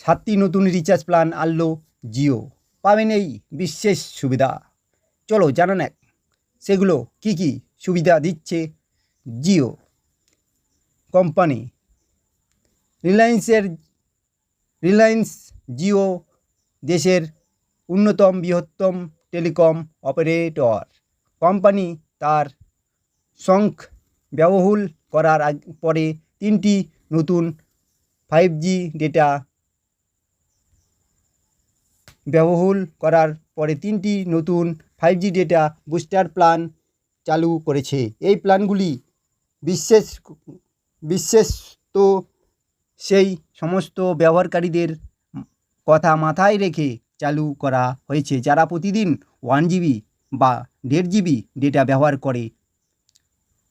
7টি নতুন recharge plan আনলো জিও। পাবেন এই বিশেষ সুবিধা। চলো জানা নেক সেগুলো কি কি সুবিধা দিচ্ছে জিও কোম্পানি। রিলায়েন্স জিও দেশের অন্যতম বৃহত্তম টেলিকম অপারেটর। কোম্পানি তার সংখ্য ব্যবহার করার পরে 3টি নতুন 5G ডেটা বুস্টার প্ল্যান চালু করেছে। এই প্ল্যানগুলি বিশেষত সেই সমস্ত ব্যবহারকারীদের কথা মাথায় রেখে চালু করা হয়েছে যারা প্রতিদিন 1 GB বা 1.5 GB ডেটা ব্যবহার করে।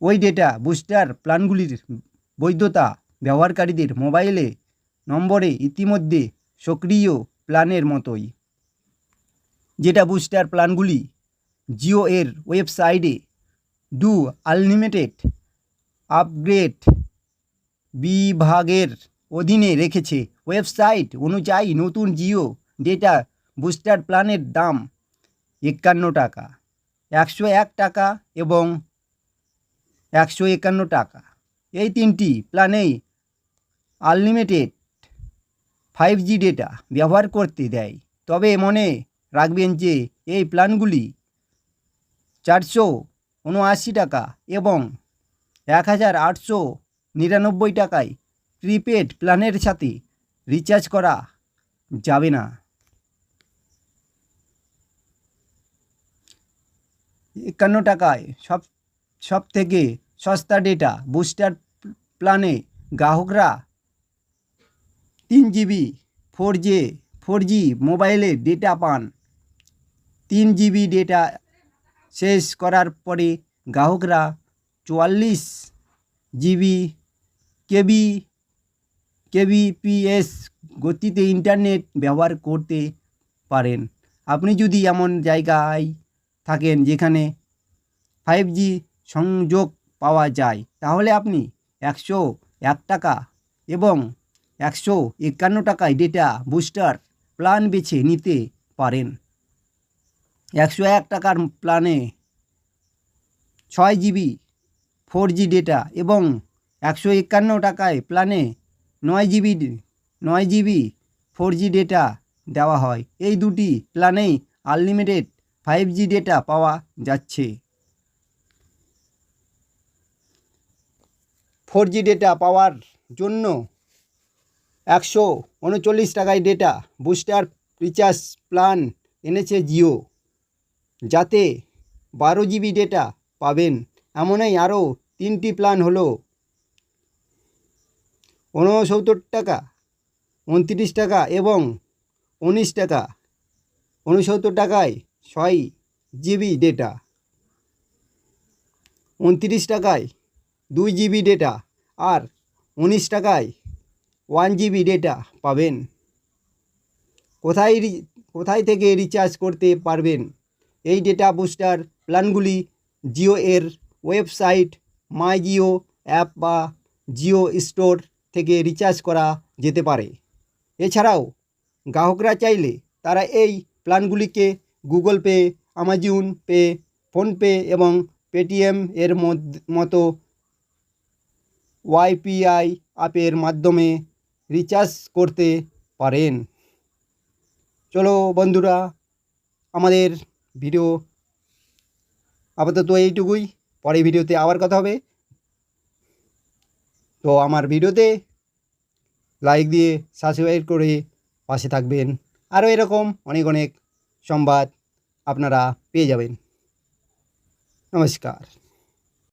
ওই ডেটা বুস্টার প্ল্যানগুলির বৈধতা ব্যবহারকারীদের মোবাইলে নম্বরে ইতিমধ্যে সক্রিয় প্ল্যানের মতোই। যেটা বুস্টার প্ল্যানগুলি জিও এর ওয়েবসাইটে ডু আনলিমিটেড আপগ্রেড বিভাগের অধীনে রেখেছে। ওয়েবসাইট অনুযায়ী নতুন জিও ডেটা বুস্টার প্ল্যানের দাম 51 টাকা, 101 টাকা এবং 151 টাকা। এই 3টি প্ল্যানেই আনলিমিটেড 5G ডেটা ব্যবহার করতে দেয়। তবে মনে রাখবেন যে এই প্ল্যানগুলি 479 টাকা এবং 1899 টাকায় প্রিপেড প্ল্যানের সাথে রিচার্জ করা যাবে না। 51 টাকায় সব থেকে সস্তা ডেটা বুস্টার প্ল্যানে গ্রাহকরা 3 GB 4G মোবাইলে ডেটা পান। 3 GB ডেটা শেষ করার পরে গ্রাহকরা 44 GB kbps গতিতে ইন্টারনেট ব্যবহার করতে পারেন। আপনি যদি এমন জায়গায় থাকেন যেখানে 5G সংযোগ পাওয়া যায় তাহলে আপনি 101 টাকা এবং 151 টাকায় ডেটা বুস্টার প্ল্যান বেছে নিতে পারেন। 101 টাকার প্ল্যানে 6 GB 4G ডেটা এবং 151 টাকায় প্ল্যানে 9 GB 4G ডেটা দেওয়া হয়। এই দুটি প্ল্যানেই আনলিমিটেড 5G ডেটা পাওয়া যাচ্ছে। 4G ডেটা পাওয়ার জন্য 139 টাকায় ডেটা বুস্টার রিচার্জ প্ল্যান এনেছে জিও, যাতে 12 GB ডেটা পাবেন। এমনই আরও 3টি প্ল্যান হলো 69 টাকা, 29 টাকা এবং 19 টাকা। 69 টাকায় 6 GB ডেটা, 29 টাকায় 2 GB ডেটা আর 19 টাকায় 1 GB ডেটা পাবেন। কোথায় থেকে রিচার্জ করতে পারবেন এই ডেটা বুস্টার প্ল্যানগুলি? জিও এর ওয়েবসাইট, মাই জিও অ্যাপ বা জিও স্টোর থেকে রিচার্জ করা যেতে পারে। এছাড়াও গ্রাহকরা চাইলে তারা এই প্ল্যানগুলিকে Google pay, Amazon pay, PhonePe এবং পেটিএম এর মতো ওয়াইপিআই অ্যাপের মাধ্যমে রিচার্জ করতে পারেন। চলো বন্ধুরা, আমাদের ভিডিও আপাতত এইটুকুই। পরের ভিডিওতে আবার কথা হবে। তো আমার ভিডিওতে লাইক দিয়ে সাবস্ক্রাইব করে পাশে থাকবেন। আরও এরকম অনেক সংবাদ আপনারা পেয়ে যাবেন। নমস্কার।